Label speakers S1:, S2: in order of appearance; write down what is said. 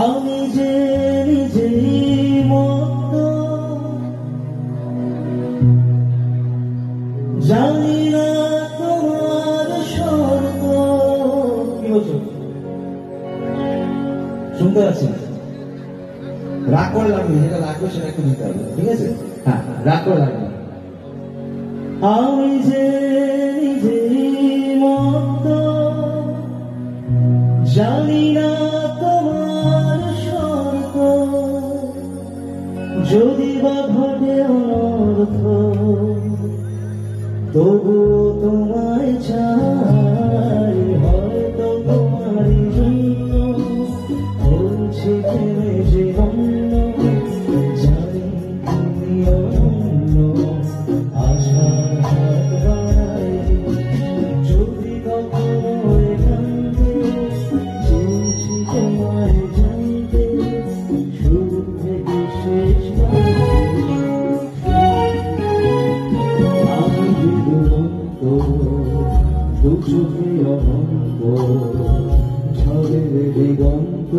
S1: আমি যে নিজেই মতো জানি না তোমার শর্ত। কি বলছো? শুনতে পাচ্ছি রাগ করে লাগবে, যেটা লাগবে সেটা একটু দিতে হবে, ঠিক আছে? হ্যাঁ, রাগ করে লাগবে। আমি যে নিজেই মতো জানি না তোমার শর্ত, যদি বা ঘটে অনর্থ তবুও তোমায় চাই। হয়তো তোমারই জন্য বলছি প্রেমে যে অন্য, জানি তুমি অন্য আশার হাত বাড়াই। যদি কখনো এখানে চেয়েছি তোমায় জানতে, শুরু থেকে শেষ আমি দিগন্ত, দু চোখে অনন্ত ঝড়ের দিগন্ত।